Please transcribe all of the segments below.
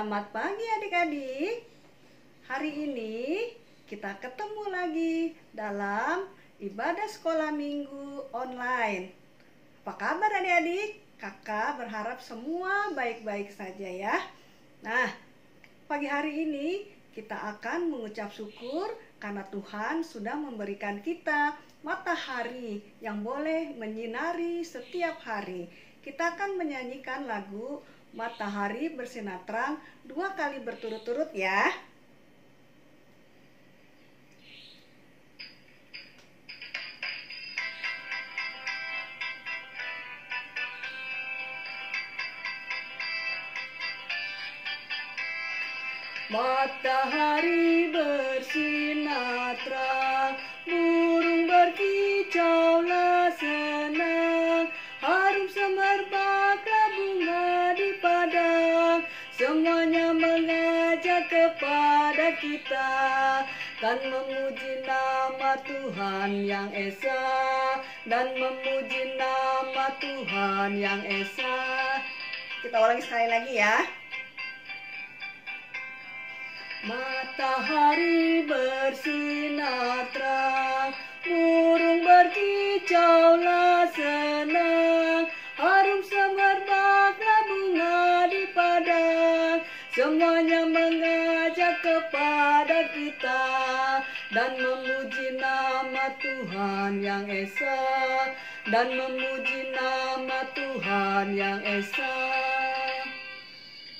Selamat pagi adik-adik. Hari ini kita ketemu lagi dalam ibadah sekolah minggu online. Apa kabar adik-adik? Kakak berharap semua baik-baik saja ya. Nah, pagi hari ini kita akan mengucap syukur karena Tuhan sudah memberikan kita matahari yang boleh menyinari setiap hari. Kita akan menyanyikan lagu Matahari Bersinar Terang 2 kali berturut-turut ya. Matahari bersinar terang, burung berkicaulah senang, harum semerbaklah bunga di padang, semuanya mengajak kepada kita kan memuji nama Tuhan yang esa, dan memuji nama Tuhan yang esa. Kita ulangi sekali lagi ya. Matahari bersinar terang, burung berkicaulah senang, harum semerbaklah bunga di padang, semuanya mengajak kepada kita dan memuji nama Tuhan yang esa, dan memuji nama Tuhan yang esa.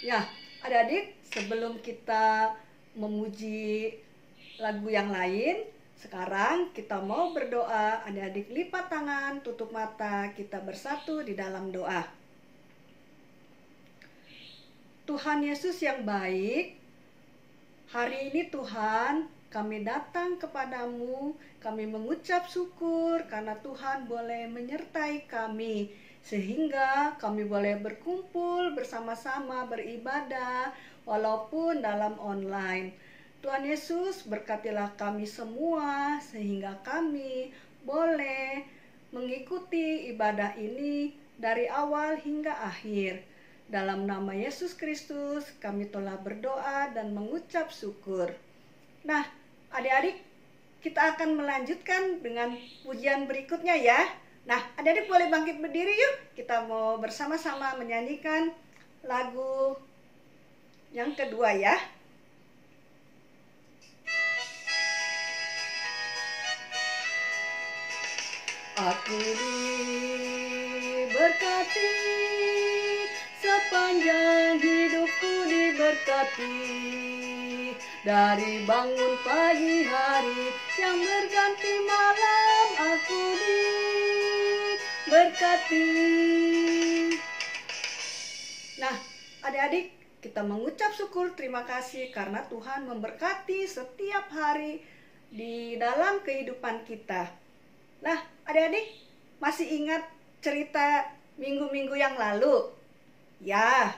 Ya, adik-adik, sebelum kita memuji lagu yang lain, sekarang kita mau berdoa. Adik-adik lipat tangan, tutup mata, kita bersatu di dalam doa. Tuhan Yesus yang baik, hari ini Tuhan, kami datang kepadamu, kami mengucap syukur karena Tuhan boleh menyertai kami, sehingga kami boleh berkumpul bersama-sama beribadah walaupun dalam online. Tuhan Yesus, berkatilah kami semua sehingga kami boleh mengikuti ibadah ini dari awal hingga akhir. Dalam nama Yesus Kristus kami telah berdoa dan mengucap syukur. Nah, adik-adik, kita akan melanjutkan dengan pujian berikutnya ya. Nah, adik-adik boleh bangkit berdiri yuk. Kita mau bersama-sama menyanyikan lagu yang kedua ya. Aku diberkati, sepanjang hidupku diberkati, dari bangun pagi hari yang berganti malam aku diberkati. Nah, adik-adik, kita mengucap syukur terima kasih karena Tuhan memberkati setiap hari di dalam kehidupan kita. Nah, adik-adik masih ingat cerita minggu-minggu yang lalu? Ya,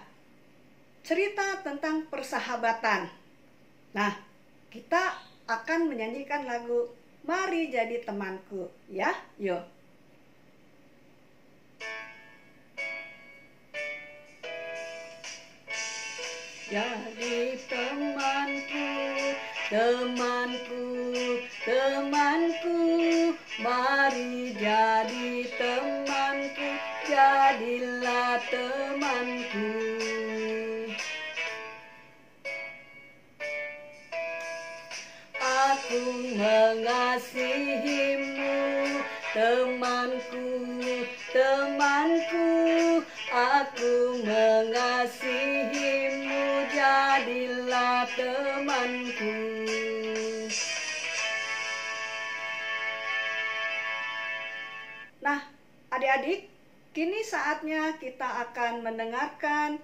cerita tentang persahabatan. Nah, kita akan menyanyikan lagu Mari Jadi Temanku ya. Yuk. Jadi temanku, temanku, temanku, mari jadi temanku, jadilah temanku. Aku mengasihimu, temanku, temanku, aku mengasihimu, jadilah temanku. Nah, adik-adik, kini saatnya kita akan mendengarkan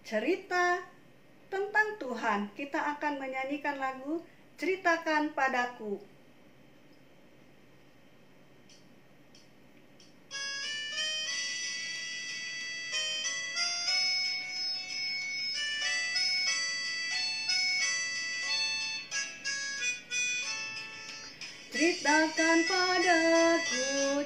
cerita tentang Tuhan. Kita akan menyanyikan lagu Ceritakan Padaku.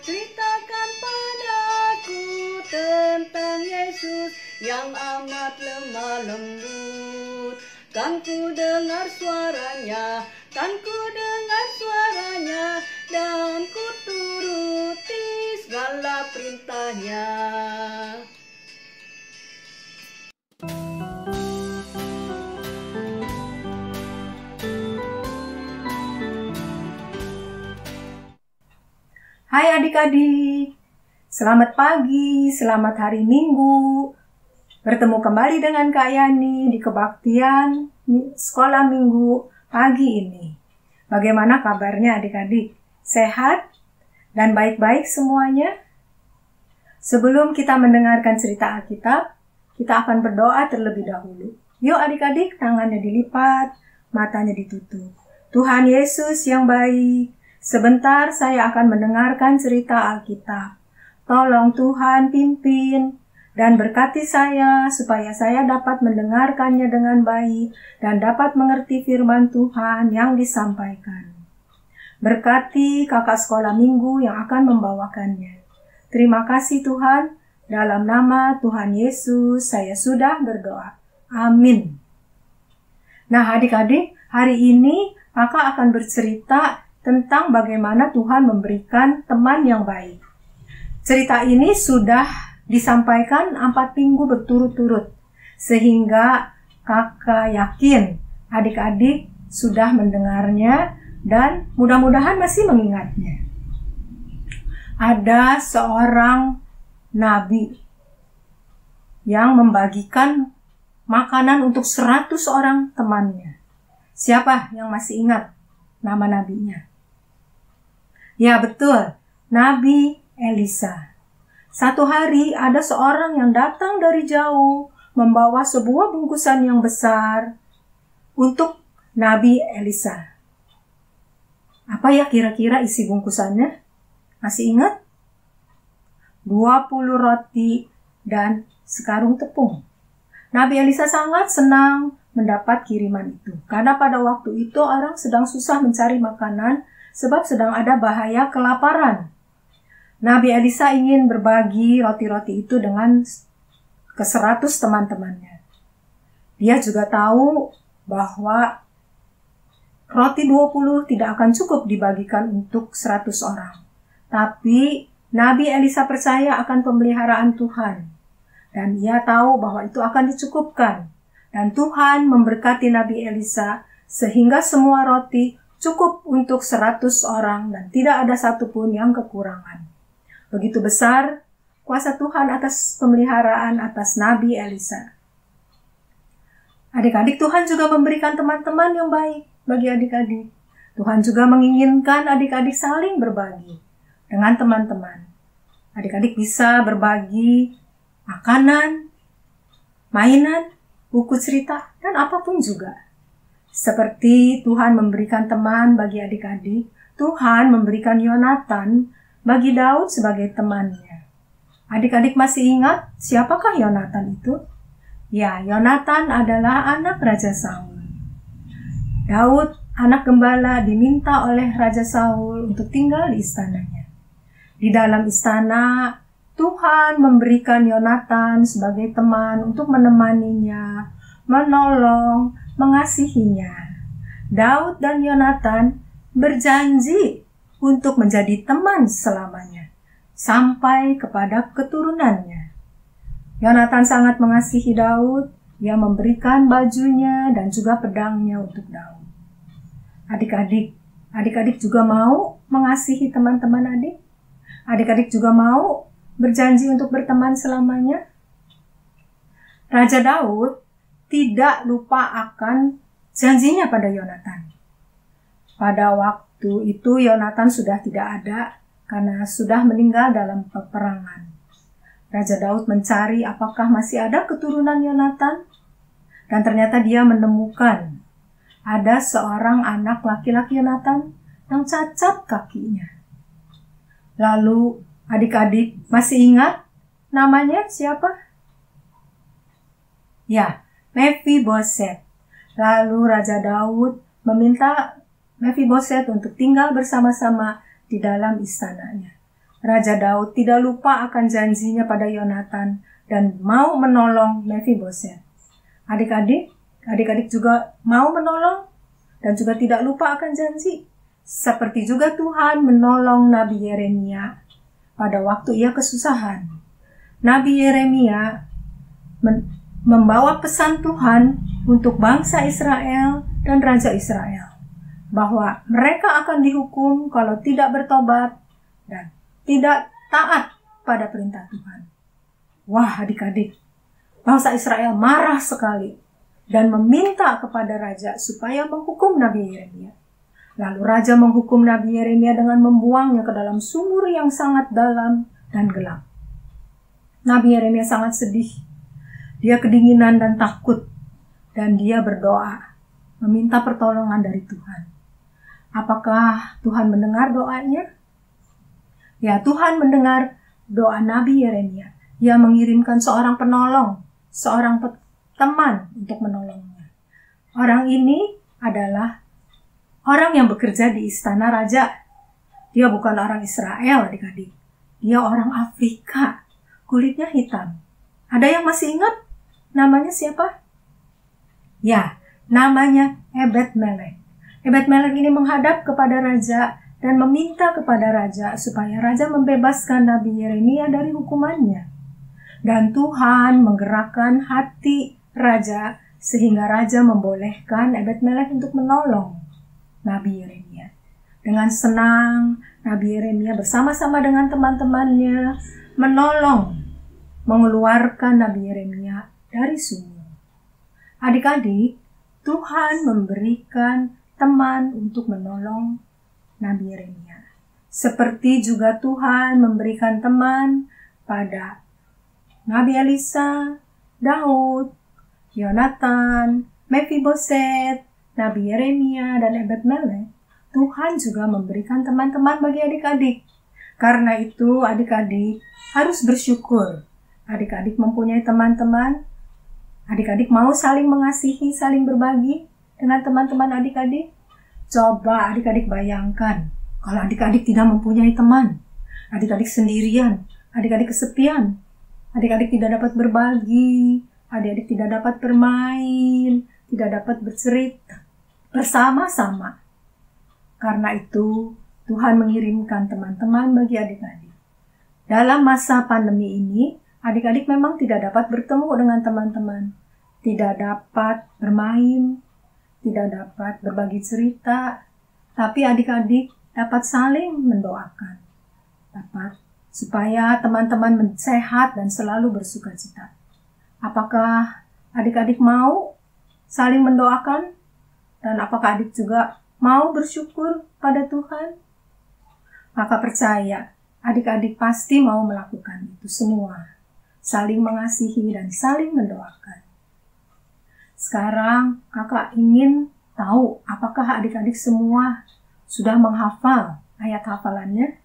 Ceritakan padaku tentang Yesus yang amat lemah lembut. kan ku dengar suaranya, kan ku dengar suaranya, dan ku turuti segala perintahnya. Hai adik-adik, selamat pagi, selamat hari Minggu. Bertemu kembali dengan Kak Yani di kebaktian sekolah minggu pagi ini. Bagaimana kabarnya adik-adik? Sehat dan baik-baik semuanya? Sebelum kita mendengarkan cerita Alkitab, kita akan berdoa terlebih dahulu. Yuk adik-adik, tangannya dilipat, matanya ditutup. Tuhan Yesus yang baik, sebentar saya akan mendengarkan cerita Alkitab. Tolong Tuhan pimpin dan berkati saya supaya saya dapat mendengarkannya dengan baik dan dapat mengerti firman Tuhan yang disampaikan. Berkati kakak sekolah minggu yang akan membawakannya. Terima kasih Tuhan, dalam nama Tuhan Yesus saya sudah berdoa. Amin. Nah adik-adik, hari ini kakak akan bercerita tentang bagaimana Tuhan memberikan teman yang baik. Cerita ini sudah disampaikan 4 minggu berturut-turut, sehingga kakak yakin adik-adik sudah mendengarnya dan mudah-mudahan masih mengingatnya. Ada seorang nabi yang membagikan makanan untuk 100 orang temannya. Siapa yang masih ingat nama nabinya? Ya betul, Nabi Elisa. Satu hari ada seorang yang datang dari jauh membawa sebuah bungkusan yang besar untuk Nabi Elisa. Apa ya kira-kira isi bungkusannya? Masih ingat? 20 roti dan sekarung tepung. Nabi Elisa sangat senang mendapat kiriman itu. Karena pada waktu itu orang sedang susah mencari makanan sebab sedang ada bahaya kelaparan. Nabi Elisa ingin berbagi roti-roti itu dengan ke-100 teman-temannya. Dia juga tahu bahwa roti 20 tidak akan cukup dibagikan untuk 100 orang. Tapi Nabi Elisa percaya akan pemeliharaan Tuhan. Dan ia tahu bahwa itu akan dicukupkan. Dan Tuhan memberkati Nabi Elisa sehingga semua roti cukup untuk 100 orang dan tidak ada satupun yang kekurangan. Begitu besar kuasa Tuhan atas pemeliharaan atas Nabi Elisa. Adik-adik, Tuhan juga memberikan teman-teman yang baik bagi adik-adik. Tuhan juga menginginkan adik-adik saling berbagi dengan teman-teman. Adik-adik bisa berbagi makanan, mainan, buku cerita, dan apapun juga. Seperti Tuhan memberikan teman bagi adik-adik, Tuhan memberikan Yonatan bagi Daud sebagai temannya. Adik-adik masih ingat siapakah Yonatan itu? Ya, Yonatan adalah anak Raja Saul. Daud, anak gembala, diminta oleh Raja Saul untuk tinggal di istananya. Di dalam istana, Tuhan memberikan Yonatan sebagai teman untuk menemaninya, menolong, mengasihinya. Daud dan Yonatan berjanji untuk menjadi teman selamanya, sampai kepada keturunannya. Yonatan sangat mengasihi Daud, ia memberikan bajunya dan juga pedangnya untuk Daud. Adik-adik juga mau mengasihi teman-teman adik? Adik-adik juga mau berjanji untuk berteman selamanya? Raja Daud tidak lupa akan janjinya pada Yonatan. Pada waktu itu Yonatan sudah tidak ada karena sudah meninggal dalam peperangan. Raja Daud mencari apakah masih ada keturunan Yonatan, dan ternyata dia menemukan ada seorang anak laki-laki Yonatan yang cacat kakinya. Lalu adik-adik masih ingat namanya siapa? Ya, Mephiboset. Lalu Raja Daud meminta Mephiboset untuk tinggal bersama-sama di dalam istananya. Raja Daud tidak lupa akan janjinya pada Yonatan dan mau menolong Mephiboset. Adik-adik, adik-adik juga mau menolong dan juga tidak lupa akan janji. Seperti juga Tuhan menolong Nabi Yeremia pada waktu ia kesusahan. Nabi Yeremia membawa pesan Tuhan untuk bangsa Israel dan Raja Israel, bahwa mereka akan dihukum kalau tidak bertobat dan tidak taat pada perintah Tuhan. Wah, adik-adik, bangsa Israel marah sekali dan meminta kepada raja supaya menghukum Nabi Yeremia. Lalu raja menghukum Nabi Yeremia dengan membuangnya ke dalam sumur yang sangat dalam dan gelap. Nabi Yeremia sangat sedih. Dia kedinginan dan takut, dan dia berdoa, meminta pertolongan dari Tuhan. Apakah Tuhan mendengar doanya? Ya, Tuhan mendengar doa Nabi Yeremia. Ia mengirimkan seorang penolong, seorang teman untuk menolongnya. Orang ini adalah orang yang bekerja di istana raja. Dia bukan orang Israel, adik-adik. Dia orang Afrika, kulitnya hitam. Ada yang masih ingat namanya siapa? Ya, namanya Ebed-Melek. Ebed-Melek ini menghadap kepada raja dan meminta kepada raja supaya raja membebaskan Nabi Yeremia dari hukumannya. Dan Tuhan menggerakkan hati raja sehingga raja membolehkan Ebed-Melek untuk menolong Nabi Yeremia. Dengan senang, Nabi Yeremia bersama-sama dengan teman-temannya menolong, mengeluarkan Nabi Yeremia dari sumur. Adik-adik, Tuhan memberikan teman untuk menolong Nabi Yeremia. Seperti juga Tuhan memberikan teman pada Nabi Elisa, Daud, Yonatan, Mephiboset, Nabi Yeremia, dan Ebed-Melek. Tuhan juga memberikan teman-teman bagi adik-adik. Karena itu adik-adik harus bersyukur. Adik-adik mempunyai teman-teman. Adik-adik mau saling mengasihi, saling berbagi dengan teman-teman adik-adik. Coba adik-adik bayangkan kalau adik-adik tidak mempunyai teman. Adik-adik sendirian, adik-adik kesepian. Adik-adik tidak dapat berbagi, adik-adik tidak dapat bermain, tidak dapat bercerita bersama-sama. Karena itu, Tuhan mengirimkan teman-teman bagi adik-adik. Dalam masa pandemi ini, adik-adik memang tidak dapat bertemu dengan teman-teman, tidak dapat bermain, tidak dapat berbagi cerita, tapi adik-adik dapat saling mendoakan, dapat supaya teman-teman sehat dan selalu bersukacita. Apakah adik-adik mau saling mendoakan? Dan apakah adik juga mau bersyukur pada Tuhan? Maka percaya, adik-adik pasti mau melakukan itu semua. Saling mengasihi dan saling mendoakan. Sekarang kakak ingin tahu apakah adik-adik semua sudah menghafal ayat hafalannya?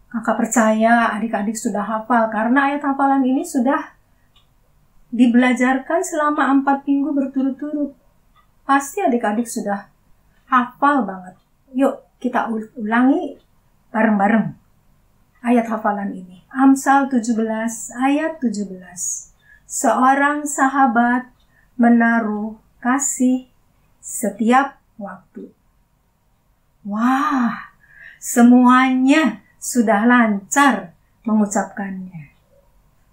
Kakak percaya adik-adik sudah hafal karena ayat hafalan ini sudah dibelajarkan selama 4 minggu berturut-turut. Pasti adik-adik sudah hafal banget. Yuk kita ulangi bareng-bareng ayat hafalan ini. Amsal 17 ayat 17. Seorang sahabat menaruh kasih setiap waktu. Wah, semuanya sudah lancar mengucapkannya.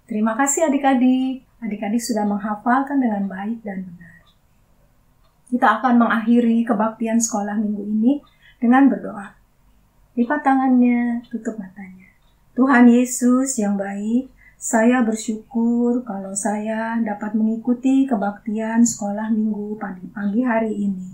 Terima kasih adik-adik. Adik-adik sudah menghafalkan dengan baik dan benar. Kita akan mengakhiri kebaktian sekolah minggu ini dengan berdoa. Lipat tangannya, tutup matanya. Tuhan Yesus yang baik, saya bersyukur kalau saya dapat mengikuti kebaktian sekolah minggu pagi hari ini.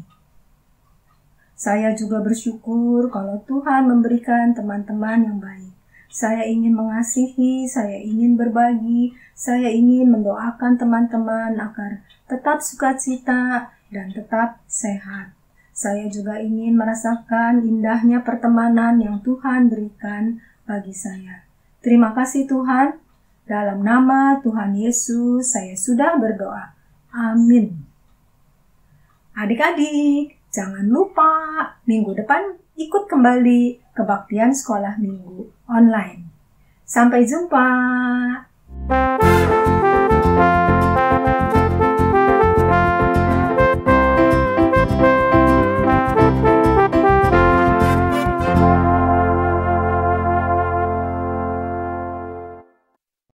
Saya juga bersyukur kalau Tuhan memberikan teman-teman yang baik. Saya ingin mengasihi, saya ingin berbagi, saya ingin mendoakan teman-teman agar tetap sukacita dan tetap sehat. Saya juga ingin merasakan indahnya pertemanan yang Tuhan berikan bagi saya. Terima kasih Tuhan. Dalam nama Tuhan Yesus, saya sudah berdoa. Amin. Adik-adik, jangan lupa minggu depan ikut kembali kebaktian sekolah minggu online. Sampai jumpa.